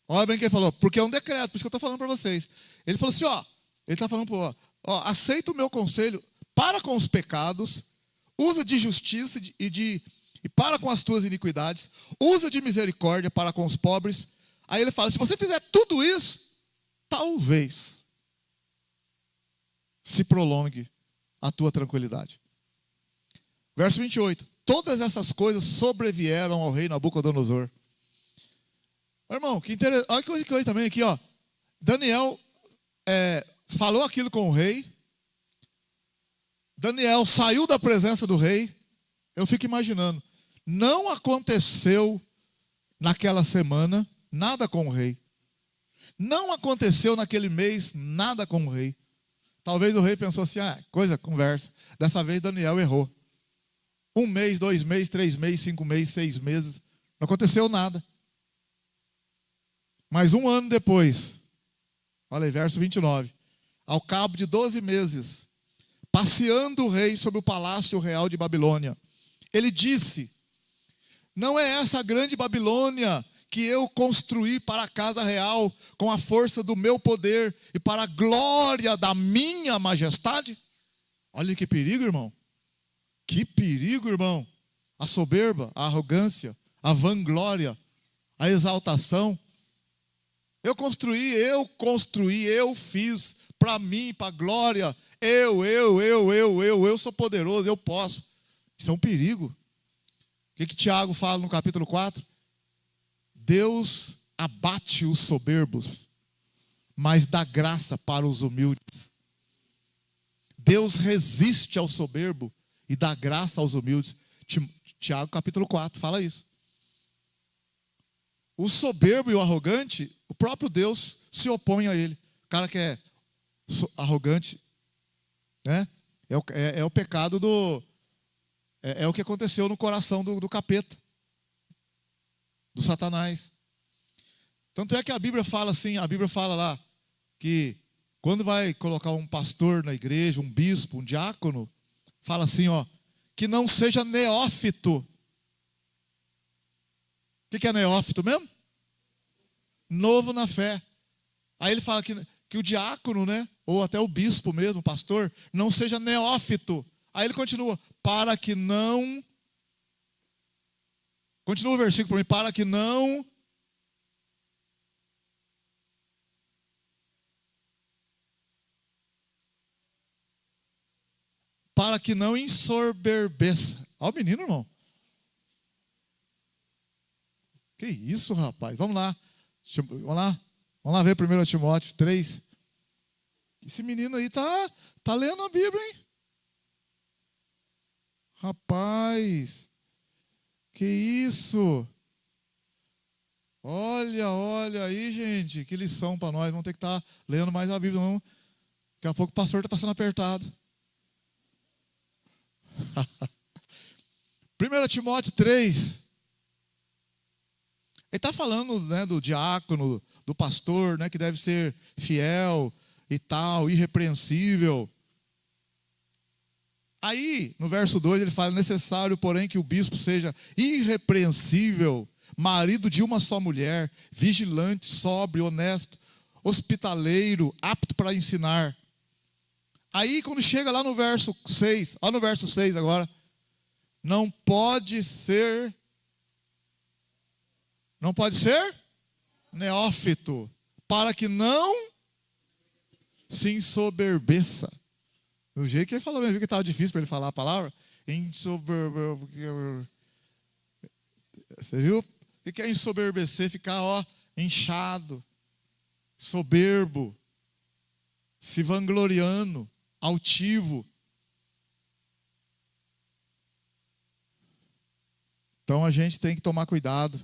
Olha bem o que ele falou, porque é um decreto, por isso que eu estou falando para vocês. Ele falou assim, ó, ele está falando, aceita o meu conselho, para com os pecados, usa de justiça e para com as tuas iniquidades, usa de misericórdia para com os pobres. Aí ele fala, se você fizer tudo isso, talvez se prolongue a tua tranquilidade. Verso 28. Todas essas coisas sobrevieram ao rei Nabucodonosor. Irmão, que interessante. Olha que coisa também aqui, ó. Daniel falou aquilo com o rei. Daniel saiu da presença do rei. Eu fico imaginando. Não aconteceu naquela semana nada com o rei. Não aconteceu naquele mês nada com o rei. Talvez o rei pensou assim, conversa. Dessa vez Daniel errou. 1 mês, 2 meses, 3 meses, 5 meses, 6 meses. Não aconteceu nada. Mas 1 ano depois, olha aí, verso 29. Ao cabo de 12 meses, passeando o rei sobre o palácio real de Babilônia, ele disse, não é essa a grande Babilônia que eu construí para a casa real com a força do meu poder e para a glória da minha majestade? Olha que perigo, irmão. Que perigo, irmão. A soberba, a arrogância, a vanglória, a exaltação. Eu construí, eu fiz para mim, para a glória. Eu sou poderoso, eu posso. Isso é um perigo. O que Tiago fala no capítulo 4? Deus abate os soberbos, mas dá graça para os humildes. Deus resiste ao soberbo e dá graça aos humildes. Tiago capítulo 4 fala isso. O soberbo e o arrogante, o próprio Deus se opõe a ele. O cara que é arrogante, né? É o pecado é o que aconteceu no coração do capeta, do Satanás. Tanto é que a Bíblia fala assim, a Bíblia fala lá, que quando vai colocar um pastor na igreja, um bispo, um diácono, fala assim, ó, que não seja neófito. O que é neófito mesmo? Novo na fé. Aí ele fala que o diácono, né, ou até o bispo mesmo, o pastor, não seja neófito. Aí ele continua, para que não... Continua o versículo para mim, para que não... Para que não ensoberbeça. Olha o menino, irmão. Que isso, rapaz. Vamos lá. Vamos lá ver 1 Timóteo 3. Esse menino aí tá lendo a Bíblia, hein? Rapaz, que isso? Olha aí, gente, que lição para nós. Vamos ter que estar lendo mais a Bíblia, não. Daqui a pouco o pastor está passando apertado. 1 Timóteo 3. Ele está falando, né, do diácono, do pastor, né, que deve ser fiel e tal, irrepreensível. Aí, no verso 2, ele fala: necessário, porém, que o bispo seja irrepreensível, marido de uma só mulher, vigilante, sóbrio, honesto, hospitaleiro, apto para ensinar. Aí, quando chega lá no verso 6, olha no verso 6 agora. Não pode ser neófito, para que não se ensoberbeça. Do jeito que ele falou, viu que estava difícil para ele falar a palavra? Você viu? O que é ensoberbecer? Ficar, inchado, soberbo, se vangloriando, altivo. Então a gente tem que tomar cuidado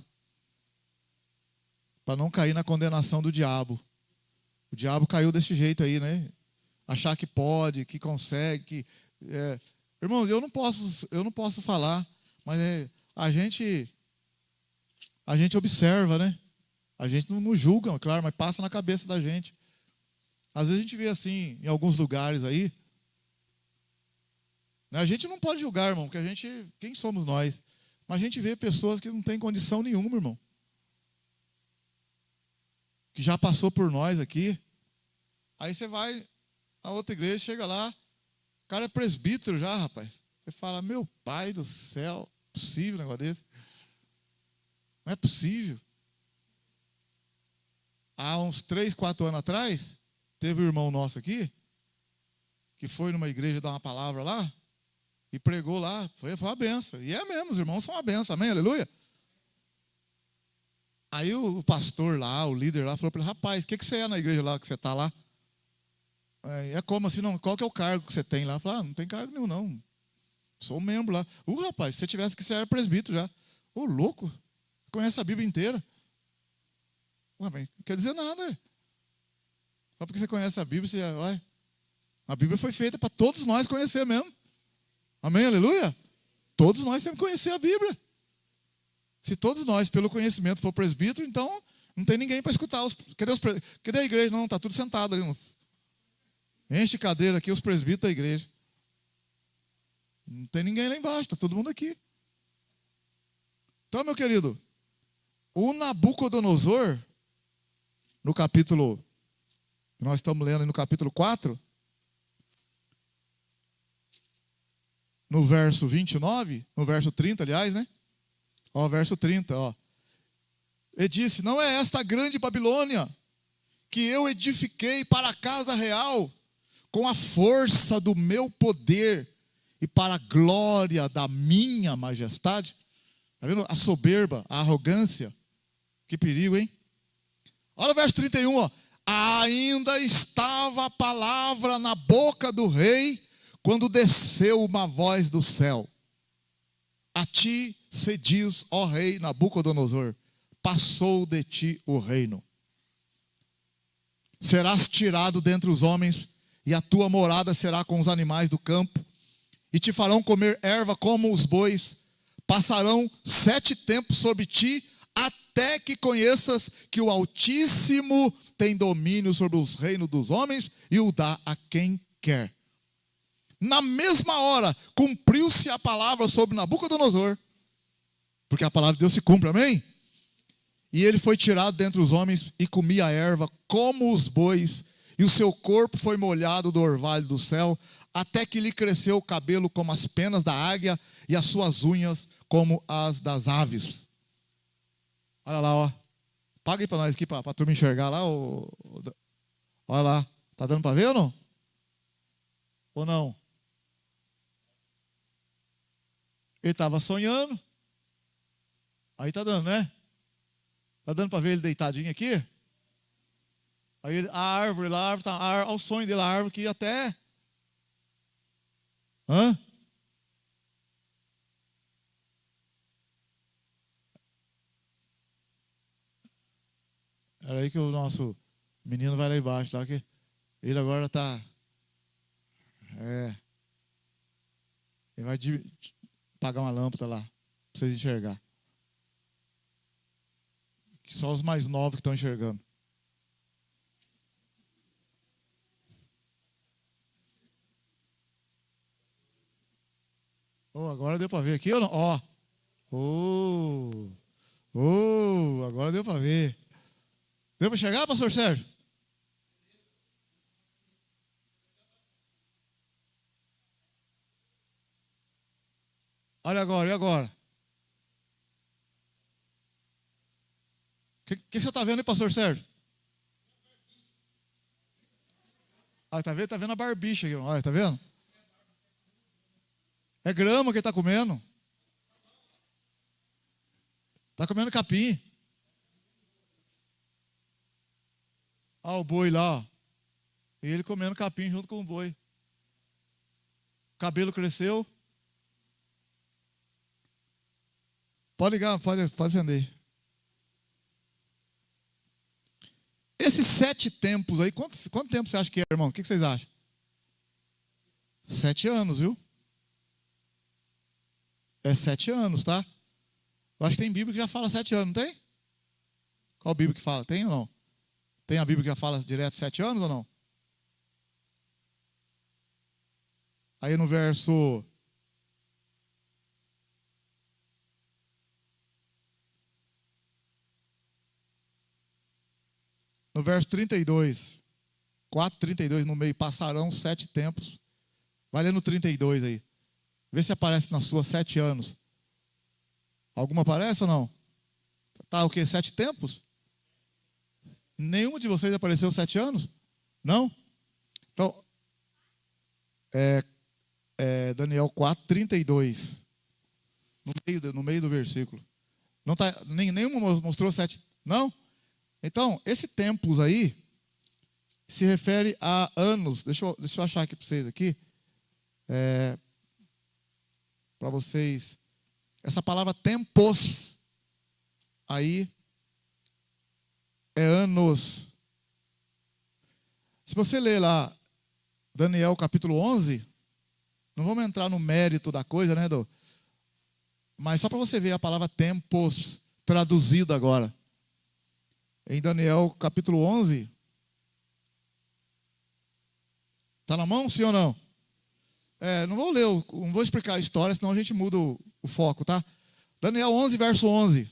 para não cair na condenação do diabo. O diabo caiu desse jeito aí, né? Achar que pode, que consegue. Irmãos, eu não posso falar, mas a gente observa, né? A gente não julga, claro, mas passa na cabeça da gente. Às vezes a gente vê assim, em alguns lugares aí. Né? A gente não pode julgar, irmão, porque quem somos nós? Mas a gente vê pessoas que não têm condição nenhuma, irmão. Que já passou por nós aqui. Aí você vai na outra igreja, chega lá, o cara é presbítero já, rapaz. Você fala: meu pai do céu, é possível um negócio desse? Não é possível. Há uns 3, 4 anos atrás, teve um irmão nosso aqui, que foi numa igreja dar uma palavra lá, e pregou lá, foi uma benção. E é mesmo, os irmãos são uma benção, amém, aleluia? Aí o pastor lá, o líder lá, falou para ele: rapaz, o que você é na igreja lá que você está lá? É como assim, não, qual que é o cargo que você tem lá? Falei: não tem cargo nenhum, não. Sou membro lá. Rapaz, se você tivesse que ser, era presbítero já. Louco, conhece a Bíblia inteira. Mas não quer dizer nada. Só porque você conhece a Bíblia, a Bíblia foi feita para todos nós conhecer mesmo. Amém, aleluia? Todos nós temos que conhecer a Bíblia. Se todos nós, pelo conhecimento, for presbítero, então não tem ninguém para escutar. Cadê a igreja? Não, está tudo sentado ali. Enche de cadeira aqui os presbíteros da igreja. Não tem ninguém lá embaixo, está todo mundo aqui. Então, meu querido, o Nabucodonosor, no capítulo, nós estamos lendo no capítulo 4, no verso 29, no verso 30, aliás, né? Verso 30, Ele disse: não é esta grande Babilônia que eu edifiquei para a casa real com a força do meu poder e para a glória da minha majestade? Está vendo a soberba, a arrogância? Que perigo, hein? Olha o verso 31, ainda estava a palavra na boca do rei quando desceu uma voz do céu: a ti se diz, ó rei Nabucodonosor, passou de ti o reino. Serás tirado dentre os homens, e a tua morada será com os animais do campo, e te farão comer erva como os bois. Passarão 7 tempos sobre ti, até que conheças que o Altíssimo tem domínio sobre os reinos dos homens e o dá a quem quer. Na mesma hora, cumpriu-se a palavra sobre Nabucodonosor, porque a palavra de Deus se cumpre, amém? E ele foi tirado dentre os homens e comia a erva como os bois, e o seu corpo foi molhado do orvalho do céu, até que lhe cresceu o cabelo como as penas da águia e as suas unhas como as das aves. Olha lá, paga aí para nós aqui, para a turma enxergar lá. Olha lá, tá dando para ver ou não? Ou não? Ele estava sonhando. Aí tá dando, né? Tá dando para ver ele deitadinho aqui? Aí a árvore lá, olha o sonho dele, a árvore que ia até... Era aí que o nosso menino vai lá embaixo, tá? Que ele agora está. Ele vai pagar uma lâmpada lá, para vocês enxergar. Que só os mais novos que estão enxergando. Oh, agora deu para ver aqui ou não? Ó. Agora deu para ver. Deu para enxergar, pastor Sérgio? Olha agora, e agora? O que você está vendo aí, pastor Sérgio? Ah, tá vendo? Tá vendo a barbicha aqui, olha, tá vendo? É grama que ele está comendo. Está comendo capim. Ah, o boi lá, ó. E ele comendo capim junto com o boi. O cabelo cresceu. Pode ligar, pode acender. Esses 7 tempos aí, quanto tempo você acha que é, irmão? O que vocês acham? 7 anos, viu? É 7 anos, tá? Eu acho que tem Bíblia que já fala 7 anos, não tem? Qual Bíblia que fala? Tem ou não? Tem a Bíblia que já fala direto 7 anos ou não? Aí no verso... No verso 32, 4:32 no meio, passarão 7 tempos. Vai ler no 32 aí. Vê se aparece na sua 7 anos. Alguma aparece ou não? Tá o quê? 7 tempos? Nenhum de vocês apareceu 7 anos? Não? Então, Daniel 4:32. No meio do versículo. Não tá, nenhuma mostrou 7. Não? Então, esse tempos aí se refere a anos. Deixa eu achar aqui para vocês aqui. Para vocês. Essa palavra tempos aí é anos. Se você ler lá Daniel capítulo 11, não vamos entrar no mérito da coisa, né, Edu? Mas só para você ver a palavra tempos traduzida agora. Em Daniel capítulo 11. Está na mão, sim ou não? Não vou ler, não vou explicar a história, senão a gente muda o foco, tá? Daniel 11, verso 11.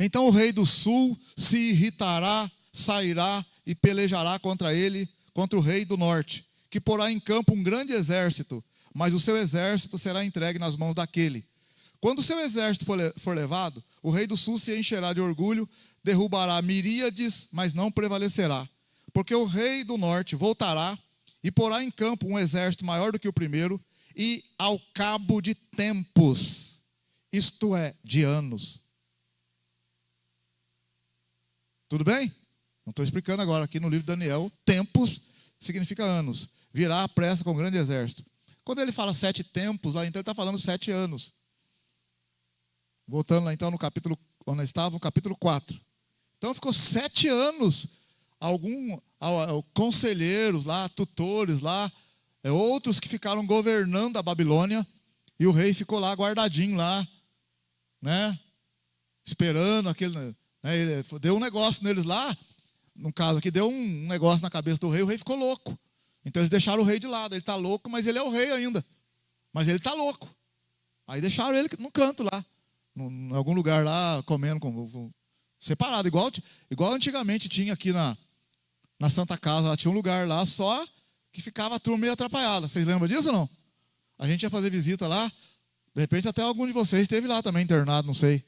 Então o rei do sul se irritará, sairá e pelejará contra ele, contra o rei do norte, que porá em campo um grande exército, mas o seu exército será entregue nas mãos daquele. Quando o seu exército for levado, o rei do sul se encherá de orgulho, derrubará miríades, mas não prevalecerá. Porque o rei do norte voltará e porá em campo um exército maior do que o primeiro, e ao cabo de tempos, isto é, de anos. Tudo bem? Não estou explicando agora. Aqui no livro de Daniel, tempos significa anos. Virá à pressa com um grande exército. Quando ele fala 7 tempos, lá então ele está falando 7 anos. Voltando lá então no capítulo, onde estava, no capítulo 4. Então ficou 7 anos, conselheiros lá, tutores lá, outros que ficaram governando a Babilônia, e o rei ficou lá guardadinho lá, né? Esperando aquele, né? Ele deu um negócio neles lá, no caso aqui, deu um negócio na cabeça do rei ficou louco. Então eles deixaram o rei de lado, ele está louco, mas ele é o rei ainda. Mas ele está louco. Aí deixaram ele no canto lá, em algum lugar lá, comendo, separado, igual antigamente tinha aqui na Santa Casa, lá tinha um lugar lá só que ficava a turma meio atrapalhada. Vocês lembram disso ou não? A gente ia fazer visita lá, de repente até algum de vocês esteve lá também internado, não sei.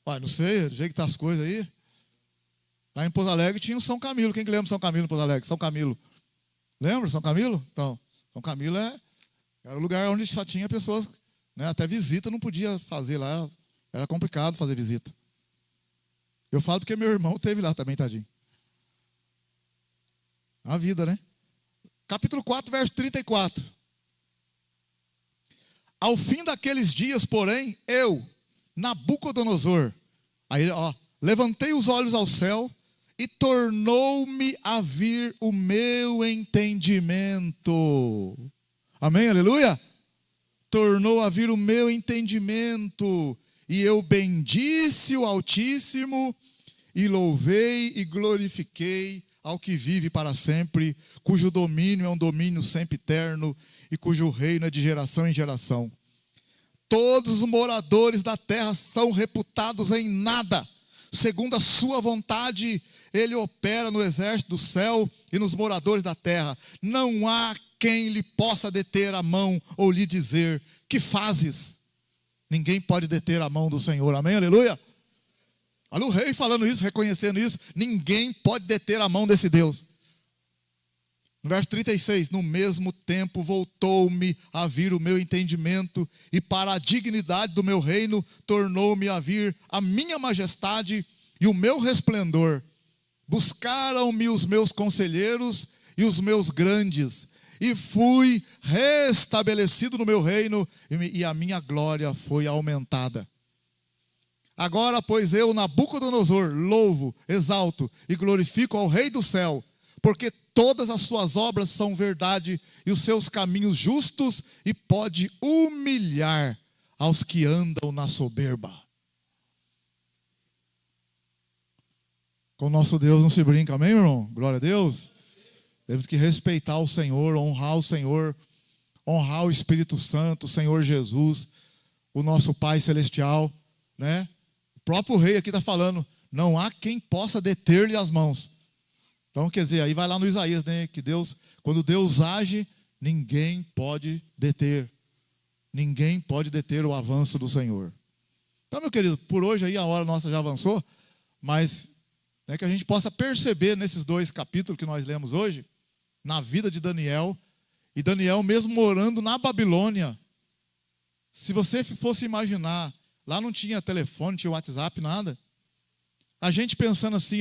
Não sei, do jeito que tá as coisas aí. Lá em Pouso Alegre tinha o São Camilo. Quem que lembra São Camilo em Pouso Alegre? São Camilo. Lembra São Camilo? Então, São Camilo era o lugar onde só tinha pessoas, né, até visita não podia fazer lá. Era complicado fazer visita. Eu falo porque meu irmão teve lá também, tadinho. A vida, né? Capítulo 4, verso 34. Ao fim daqueles dias, porém, eu, Nabucodonosor. Aí, Levantei os olhos ao céu e tornou-me a vir o meu entendimento. Amém, aleluia? Tornou a vir o meu entendimento. E eu bendisse o Altíssimo e louvei e glorifiquei ao que vive para sempre, cujo domínio é um domínio sempre eterno e cujo reino é de geração em geração. Todos os moradores da terra são reputados em nada. Segundo a sua vontade, ele opera no exército do céu e nos moradores da terra. Não há quem lhe possa deter a mão ou lhe dizer: que fazes? Ninguém pode deter a mão do Senhor. Amém, aleluia? Olha o rei falando isso, reconhecendo isso. Ninguém pode deter a mão desse Deus. No verso 36, no mesmo tempo voltou-me a vir o meu entendimento, e para a dignidade do meu reino tornou-me a vir a minha majestade e o meu resplendor. Buscaram-me os meus conselheiros e os meus grandes, e fui restabelecido no meu reino, e a minha glória foi aumentada. Agora, pois, eu, Nabucodonosor, louvo, exalto e glorifico ao Rei do céu, porque todas as suas obras são verdade e os seus caminhos justos, e pode humilhar aos que andam na soberba. Com o nosso Deus não se brinca, amém, meu irmão? Glória a Deus. Temos que respeitar o Senhor, honrar o Senhor, honrar o Espírito Santo, o Senhor Jesus, o nosso Pai Celestial, né? O próprio rei aqui está falando, não há quem possa deter-lhe as mãos. Então, quer dizer, aí vai lá no Isaías, né? Que Deus, quando Deus age, ninguém pode deter. Ninguém pode deter o avanço do Senhor. Então, meu querido, por hoje aí a hora nossa já avançou, mas que a gente possa perceber nesses 2 capítulos que nós lemos hoje, na vida de Daniel, e Daniel mesmo morando na Babilônia. Se você fosse imaginar, lá não tinha telefone, não tinha WhatsApp, nada. A gente pensando assim,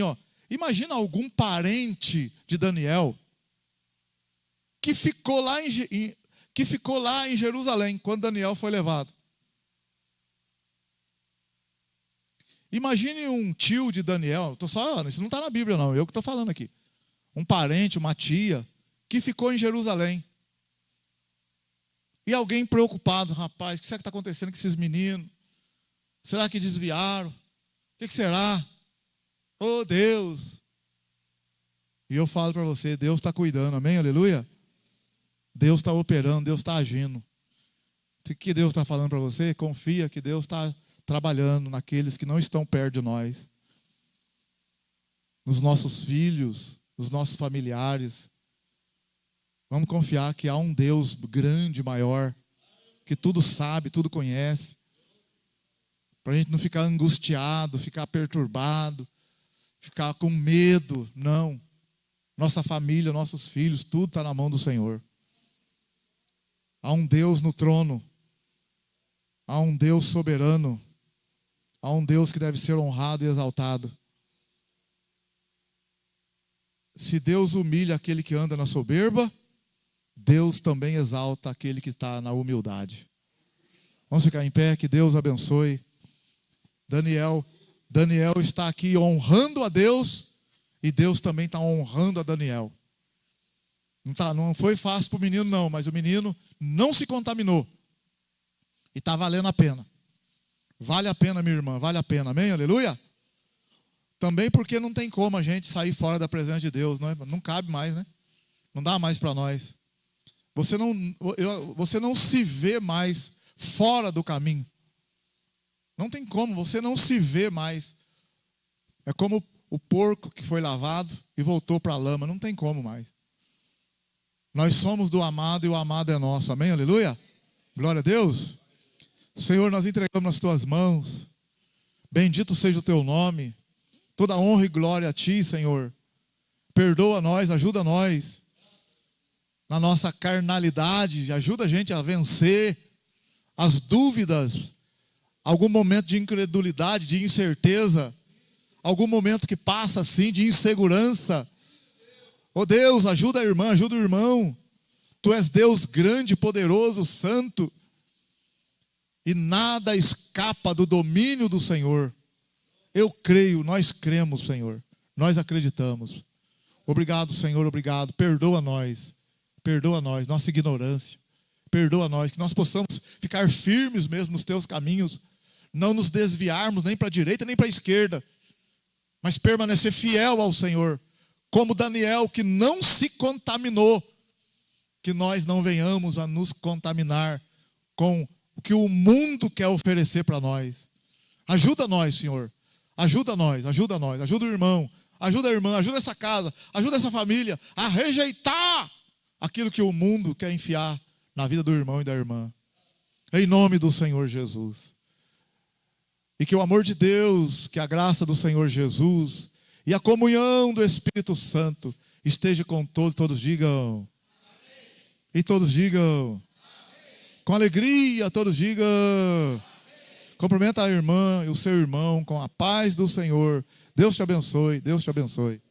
imagina algum parente de Daniel que ficou lá em Jerusalém quando Daniel foi levado. Imagine um tio de Daniel, isso não está na Bíblia não, eu que estou falando aqui. Um parente, uma tia, que ficou em Jerusalém. E alguém preocupado, rapaz, o que será que está acontecendo com esses meninos? Será que desviaram? O que será? Oh Deus! E eu falo para você, Deus está cuidando, amém? Aleluia? Deus está operando, Deus está agindo. O que Deus está falando para você? Confia que Deus está trabalhando naqueles que não estão perto de nós. Nos nossos filhos, nos nossos familiares. Vamos confiar que há um Deus grande, maior, que tudo sabe, tudo conhece. Para a gente não ficar angustiado, ficar perturbado, ficar com medo. Não. Nossa família, nossos filhos, tudo está na mão do Senhor. Há um Deus no trono. Há um Deus soberano. Há um Deus que deve ser honrado e exaltado. Se Deus humilha aquele que anda na soberba, Deus também exalta aquele que está na humildade. Vamos ficar em pé, que Deus abençoe. Daniel está aqui honrando a Deus, e Deus também está honrando a Daniel. Não foi fácil para o menino não, mas o menino não se contaminou. E está valendo a pena. Vale a pena, minha irmã, vale a pena, amém? Aleluia? Também porque não tem como a gente sair fora da presença de Deus, não cabe mais, né? Não dá mais para nós. Você não se vê mais fora do caminho. Não tem como, você não se vê mais. É como o porco que foi lavado e voltou para a lama, não tem como mais. Nós somos do amado e o amado é nosso, amém? Aleluia? Glória a Deus. Senhor, nós entregamos nas tuas mãos. Bendito seja o teu nome. Toda honra e glória a ti, Senhor. Perdoa nós, ajuda nós. Na nossa carnalidade, ajuda a gente a vencer as dúvidas. Algum momento de incredulidade, de incerteza. Algum momento que passa assim de insegurança. Oh Deus, ajuda a irmã, ajuda o irmão. Tu és Deus grande, poderoso, santo. E nada escapa do domínio do Senhor. Eu creio, nós cremos, Senhor. Nós acreditamos. Obrigado, Senhor, obrigado. Perdoa nós, nossa ignorância. Perdoa nós, que nós possamos ficar firmes mesmo nos teus caminhos, não nos desviarmos nem para a direita nem para a esquerda, mas permanecer fiel ao Senhor, como Daniel, que não se contaminou, que nós não venhamos a nos contaminar com o que o mundo quer oferecer para nós. Ajuda nós, Senhor, ajuda nós, ajuda o irmão, ajuda a irmã, ajuda essa casa, ajuda essa família a rejeitar aquilo que o mundo quer enfiar na vida do irmão e da irmã. Em nome do Senhor Jesus. E que o amor de Deus, que a graça do Senhor Jesus e a comunhão do Espírito Santo esteja com todos. Todos digam. Amém. E todos digam. Amém. Com alegria, todos digam. Amém. Cumprimenta a irmã e o seu irmão com a paz do Senhor. Deus te abençoe, Deus te abençoe.